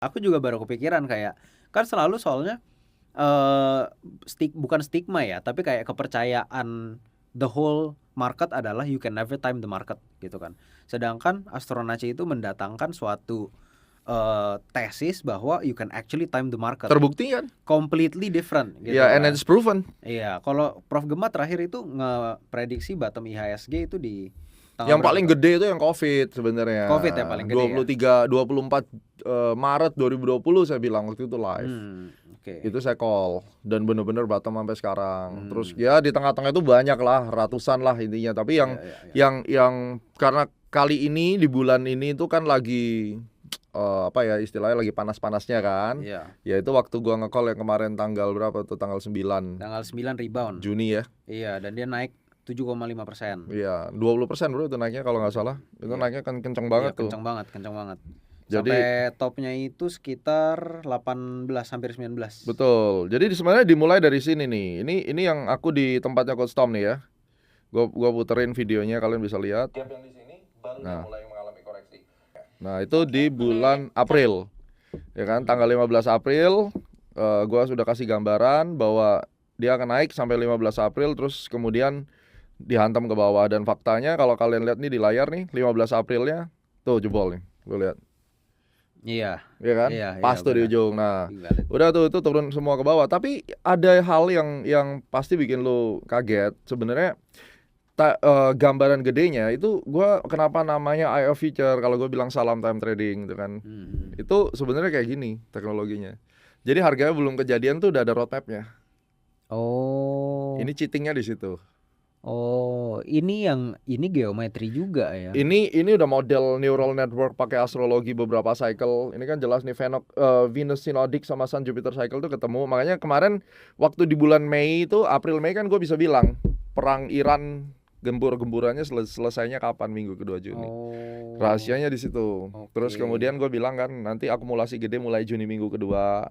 Aku juga baru kepikiran kayak kan selalu soalnya bukan stigma ya, tapi kayak kepercayaan the whole market adalah you can never time the market gitu kan. Sedangkan Astronaci itu mendatangkan suatu tesis bahwa you can actually time the market. Terbukti kan? Completely different gitu Ya, and kan. it's proven. Iya, kalau Prof Gema terakhir itu ngeprediksi bottom IHSG itu di Yang tanggal paling berapa tuh? gede itu yang COVID sebenarnya. COVID ya paling gede ya. 24 Maret 2020 saya bilang waktu itu live. Oke. Itu saya call dan bener-bener bottom sampai sekarang. Terus ya di tengah-tengah itu banyak lah, ratusan lah intinya. Tapi yang karena kali ini di bulan ini itu kan lagi apa ya istilahnya lagi panas-panasnya kan. Iya. Ya itu waktu gua nge-call yang kemarin tanggal berapa tuh, tanggal 9 Tanggal 9 rebound Juni ya. Iya, dan dia naik 7,5%. Iya, 20% bro itu naiknya kalau nggak salah. Itu naiknya kan kenceng banget tuh. Kenceng banget. Jadi, sampai topnya itu sekitar 18 hampir 19. betul. Jadi sebenarnya dimulai dari sini nih. Ini yang aku di tempatnya Coach Tom nih ya. Gua puterin videonya, kalian bisa lihat. Yang di sini baru mulai mengalami koreksi. Nah, itu di bulan April. Ya kan, tanggal 15 April gua sudah kasih gambaran bahwa dia akan naik sampai 15 April terus kemudian dihantam ke bawah, dan faktanya kalau kalian lihat nih di layar nih 15 Aprilnya tuh jebol nih. Lu lihat. Iya. Ya kan? Pas tuh di ujung. Nah, udah tuh itu turun semua ke bawah. Tapi ada hal yang pasti bikin lu kaget. Sebenarnya gambaran gedenya itu gua kenapa namanya Eye of Future kalau gue bilang salam time trading gitu kan. Itu sebenarnya kayak gini teknologinya. Jadi harganya belum kejadian tuh udah ada roadmapnya. Oh. Ini cheatingnya di situ. Oh, ini geometri juga ya. Ini udah model neural network pakai astrologi beberapa cycle. Ini kan jelas nih Venus Synodic sama Sun Jupiter cycle tuh ketemu. Makanya kemarin waktu di bulan Mei itu, April Mei kan gue bisa bilang perang Iran gembur-gemburannya selesainya kapan, minggu kedua Juni. Rahasianya di situ. Terus kemudian gue bilang kan nanti akumulasi gede mulai Juni minggu kedua.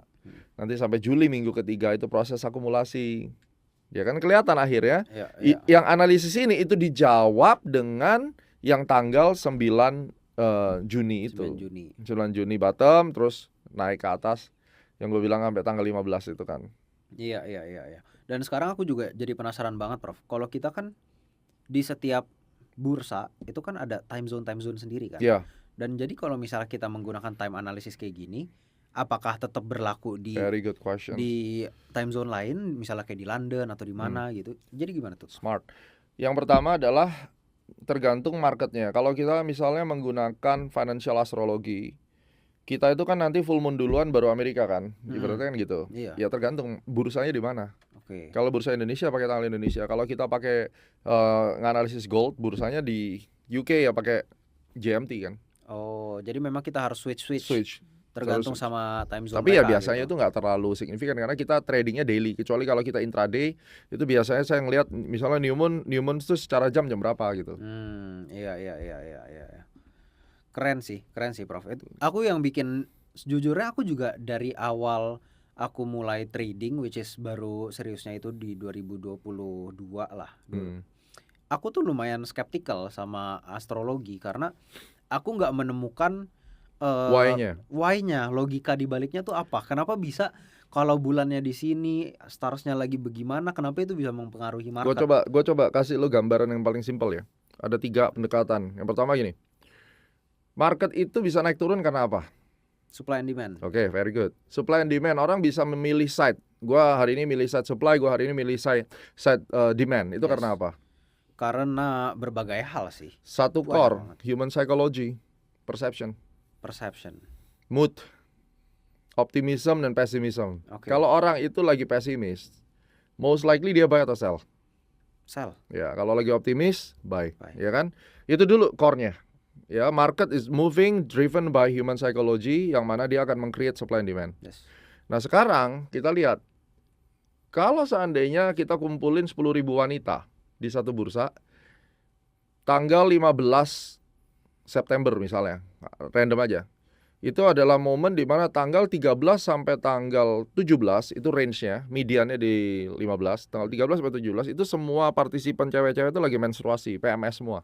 Nanti sampai Juli minggu ketiga itu proses akumulasi. Ya kan kelihatan akhirnya. Yang analisis ini itu dijawab dengan yang tanggal 9 Juni itu. 9 Juni bottom terus naik ke atas. Yang gue bilang sampai tanggal 15 itu kan. Iya. Dan sekarang aku juga jadi penasaran banget, Prof. Kalau kita kan di setiap bursa itu kan ada time zone sendiri kan. Iya. Dan jadi kalau misalnya kita menggunakan time analysis kayak gini, apakah tetap berlaku di time zone lain, misalnya kayak di London atau di mana gitu? Jadi gimana tuh? Smart. Yang pertama adalah tergantung marketnya. Kalau kita misalnya menggunakan financial astrology, kita itu kan nanti full moon duluan baru Amerika kan, ibaratnya kan gitu. Iya. Ya tergantung bursanya di mana. Kalau bursa Indonesia pakai tanggal Indonesia. Kalau kita pakai nganalisis gold, bursanya di UK ya pakai GMT kan. Oh, jadi memang kita harus switch. Tergantung sama time zone. Tapi ya biasanya itu nggak terlalu signifikan karena kita tradingnya daily. Kecuali kalau kita intraday itu biasanya saya ngelihat misalnya new moon itu secara jam berapa gitu. Iya. Keren sih Prof. Aku yang bikin, sejujurnya aku juga dari awal aku mulai trading, which is baru seriusnya itu di 2022 lah. Aku tuh lumayan skeptical sama astrologi karena aku nggak menemukan why-nya, logika di baliknya tuh apa? Kenapa bisa kalau bulannya di sini, starsnya lagi bagaimana? Kenapa itu bisa mempengaruhi market? Gue coba kasih lo gambaran yang paling simpel ya. Ada 3 pendekatan. Yang pertama gini, market itu bisa naik turun karena apa? Supply and demand. Oke, very good. Supply and demand, orang bisa memilih side. Gua hari ini milih side supply, gua hari ini milih side demand. Itu karena apa? Karena berbagai hal sih. Satu core, human psychology, perception, mood, optimism dan pessimism. Kalau orang itu lagi pesimis, most likely dia buy atau sell. Ya, kalau lagi optimis, buy. Ya kan? Itu dulu core-nya. Ya, market is moving driven by human psychology, yang mana dia akan meng-create supply and demand. Nah, sekarang kita lihat, kalau seandainya kita kumpulin 10.000 wanita di satu bursa, tanggal 15 September misalnya, random aja. Itu adalah momen di mana tanggal 13 sampai tanggal 17 itu range-nya, mediannya di 15, tanggal 13 sampai 17 itu semua partisipan cewek-cewek itu lagi menstruasi, PMS semua.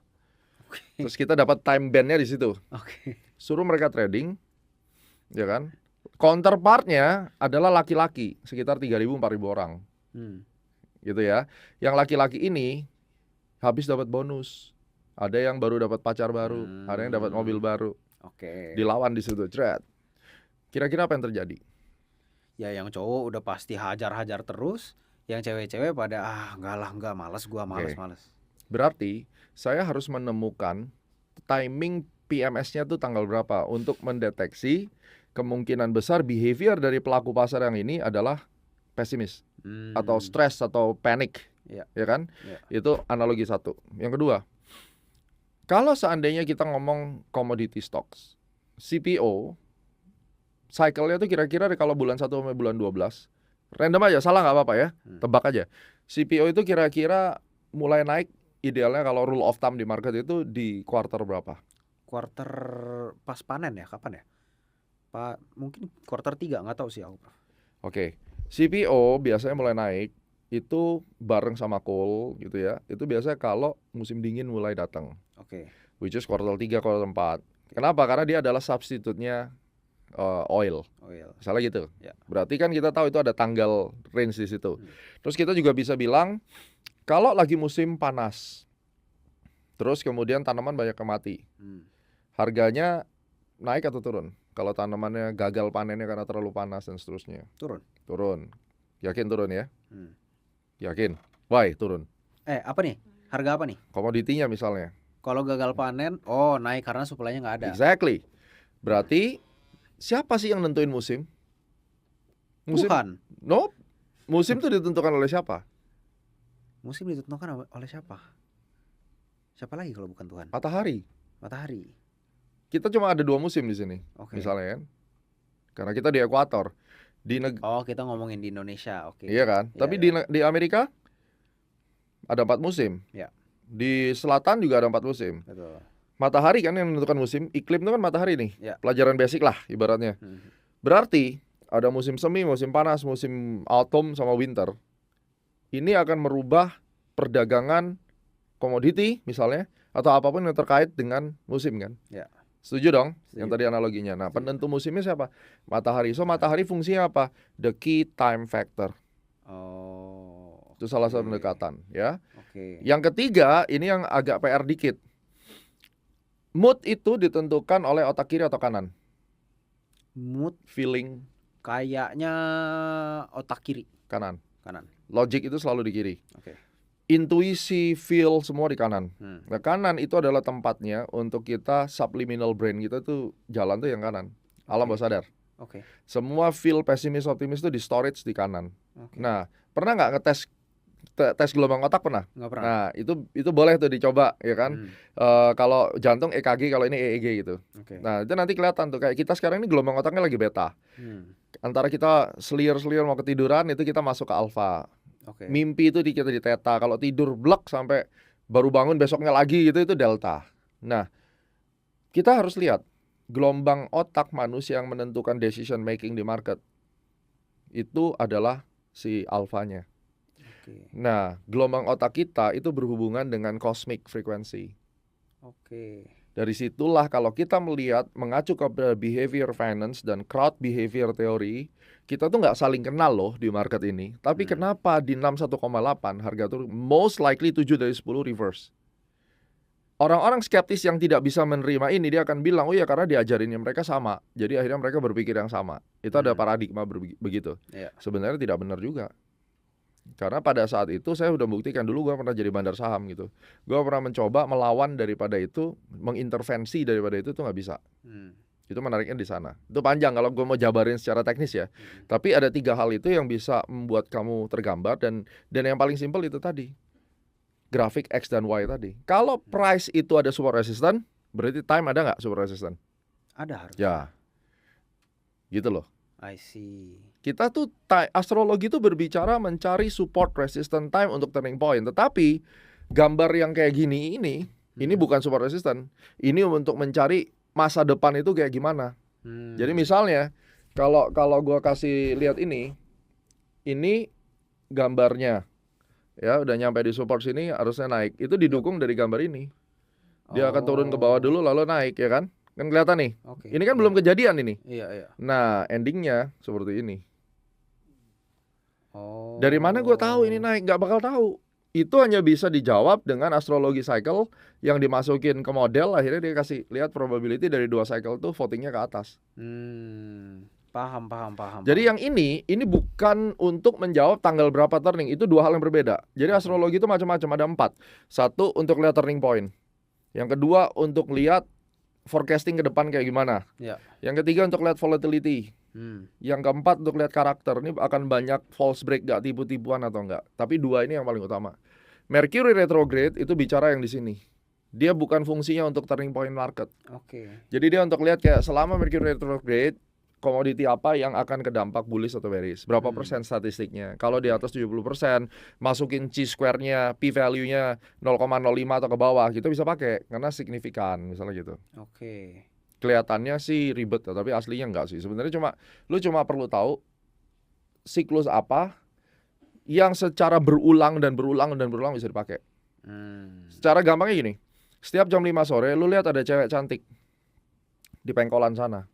Terus kita dapat time band-nya di situ. Suruh mereka trading, ya kan? Counterpartnya adalah laki-laki, sekitar 3.000-4.000 orang. Gitu ya. Yang laki-laki ini habis dapat bonus. Ada yang baru dapat pacar baru, ada yang dapat mobil baru. Dilawan di situ, thread. Kira-kira apa yang terjadi? Ya yang cowok udah pasti hajar-hajar terus, yang cewek-cewek pada enggak, malas. Berarti saya harus menemukan timing PMS-nya tuh tanggal berapa untuk mendeteksi kemungkinan besar behavior dari pelaku pasar yang ini adalah pesimis atau stres atau panic, ya kan? Itu analogi satu. Yang kedua, kalau seandainya kita ngomong commodity stocks, CPO, cycle-nya tuh kira-kira kalau bulan 1 sampai bulan 12, random aja, salah nggak apa-apa ya, tebak aja. CPO itu kira-kira mulai naik, idealnya kalau rule of thumb di market itu di quarter berapa? Quarter pas panen ya, kapan ya? Mungkin quarter 3, nggak tahu sih aku. Oke. CPO biasanya mulai naik itu bareng sama coal gitu ya. Itu biasanya kalau musim dingin mulai datang. Which is kuartal 3, kuartal 4. Kenapa? Karena dia adalah substitutnya oil. Misalnya gitu. Berarti kan kita tahu itu ada tanggal range di situ. Terus kita juga bisa bilang kalau lagi musim panas, terus kemudian tanaman banyak yang mati, harganya naik atau turun? Kalau tanamannya gagal panennya karena terlalu panas dan seterusnya. Turun. Yakin turun ya? Yakin? Why turun? Apa nih? Harga apa nih? Komoditinya misalnya. Kalau gagal panen, naik karena supply-nya nggak ada. Exactly. Berarti siapa sih yang nentuin musim? Tuhan. No. Musim itu ditentukan oleh siapa? Musim ditentukan oleh siapa? Siapa lagi kalau bukan Tuhan? Matahari. Kita cuma ada 2 musim di sini, misalnya kan, karena kita di ekuator. Kita ngomongin di Indonesia, Iya kan? Tapi di Amerika ada 4 musim. Di selatan juga ada 4 musim. Betul. Matahari kan yang menentukan musim, iklim itu kan matahari nih. Pelajaran basic lah ibaratnya. Berarti ada musim semi, musim panas, musim autumn sama winter. Ini akan merubah perdagangan komoditi misalnya atau apapun yang terkait dengan musim kan. Setuju dong? Yang tadi analoginya. Nah, penentu musimnya siapa? Matahari. So, matahari fungsinya apa? The key time factor. Itu salah satu pendekatan, ya. Yang ketiga, ini yang agak PR dikit. Mood itu ditentukan oleh otak kiri atau kanan? Mood, feeling, kayaknya otak kiri. Kanan. Logic itu selalu di kiri. Intuisi, feel, semua di kanan. Nah, kanan itu adalah tempatnya untuk kita subliminal brain kita tuh jalan tuh yang kanan. Alam bawah sadar. Semua feel, pesimis, optimis itu di storage di kanan. Nah, pernah nggak ngetes tes gelombang otak pernah? Nggak pernah. Nah, itu boleh tuh dicoba ya kan. Kalau jantung EKG, kalau ini EEG gitu. Nah, itu nanti kelihatan tuh kayak kita sekarang ini gelombang otaknya lagi beta. Antara kita selir mau ketiduran itu kita masuk ke alfa. Mimpi itu kita di theta. Kalau tidur blek sampai baru bangun besoknya lagi gitu itu delta. Nah, kita harus lihat gelombang otak manusia yang menentukan decision making di market itu adalah si alfanya. Nah, gelombang otak kita itu berhubungan dengan cosmic frequency. Dari situlah kalau kita melihat mengacu ke behavior finance dan crowd behavior theory, kita tuh nggak saling kenal loh di market ini. Tapi kenapa di 61,8 harga turun? Most likely 7 dari 10 reverse. Orang-orang skeptis yang tidak bisa menerima ini, dia akan bilang, oh ya karena diajarinnya mereka sama. Jadi akhirnya mereka berpikir yang sama. Itu ada paradigma begitu. Sebenarnya tidak benar juga. Karena pada saat itu saya udah buktikan dulu gue pernah jadi bandar saham gitu. Gue pernah mencoba melawan daripada itu, mengintervensi daripada itu tuh nggak bisa. Itu menariknya di sana. Itu panjang kalau gue mau jabarin secara teknis ya. Tapi ada 3 hal itu yang bisa membuat kamu tergambar dan yang paling simpel itu tadi. Grafik X dan Y tadi. Kalau price itu ada support resistance, berarti time ada nggak support resistance? Ada harus. Ya. Gitu loh. I see. Kita tuh astrologi tuh berbicara mencari support resistance time untuk turning point. Tetapi gambar yang kayak gini ini bukan support resistance. Ini untuk mencari masa depan itu kayak gimana. Jadi misalnya kalau gua kasih lihat ini gambarnya. Ya, udah nyampe di support sini harusnya naik. Itu didukung dari gambar ini. Dia akan turun ke bawah dulu lalu naik ya kan? Kan kelihatan nih. Ini kan belum kejadian ini. Iya. Nah, endingnya seperti ini. Dari mana gue tahu ini naik? Nggak bakal tahu. Itu hanya bisa dijawab dengan astrologi cycle yang dimasukin ke model. Akhirnya dia kasih lihat probability dari 2 cycle tuh votingnya ke atas. Paham. Jadi yang ini bukan untuk menjawab tanggal berapa turning. Itu 2 hal yang berbeda. Jadi astrologi itu macam-macam, ada 4. 1 untuk lihat turning point. Yang kedua untuk lihat forecasting ke depan kayak gimana. Yang ketiga untuk lihat volatility. Yang keempat untuk lihat karakter. Ini akan banyak false break, gak tipu-tipuan atau enggak. Tapi 2 ini yang paling utama. Mercury retrograde itu bicara yang di sini. Dia bukan fungsinya untuk turning point market. Jadi dia untuk lihat kayak selama Mercury retrograde, komoditi apa yang akan kedampak bullish atau bearish. Berapa persen statistiknya. Kalau di atas 70%, masukin chi-square-nya, p-value-nya 0,05 atau ke bawah, gitu bisa pakai. Karena signifikan, misalnya gitu. Kelihatannya sih ribet, tapi aslinya enggak sih. Sebenarnya lu cuma perlu tahu siklus apa yang secara berulang bisa dipakai. Secara gampangnya gini, setiap jam 5 sore lu lihat ada cewek cantik di pengkolan sana.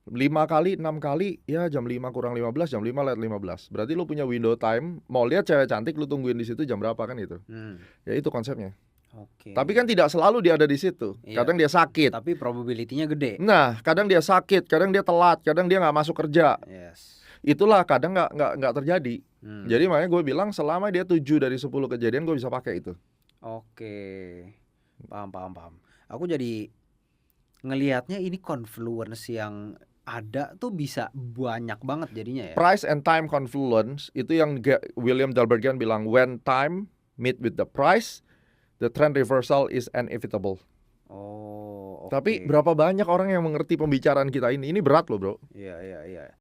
5 kali, 6 kali, ya jam 5 kurang 15, jam 5 lihat 15. Berarti lu punya window time, mau lihat cewek cantik lu tungguin di situ jam berapa kan itu. Ya itu konsepnya. Tapi kan tidak selalu dia ada di situ. Kadang dia sakit. Tapi probability-nya gede. Nah, kadang dia sakit, kadang dia telat, kadang dia nggak masuk kerja. Itulah kadang nggak terjadi. Jadi makanya gue bilang selama dia 7 dari 10 kejadian gue bisa pakai itu. Paham. Aku jadi ngelihatnya ini confluence yang ada tuh bisa banyak banget jadinya ya. Price and time confluence itu yang William Dalbergian bilang, when time meet with the price, the trend reversal is inevitable. Tapi berapa banyak orang yang mengerti pembicaraan kita ini? Ini berat loh, bro. Iya.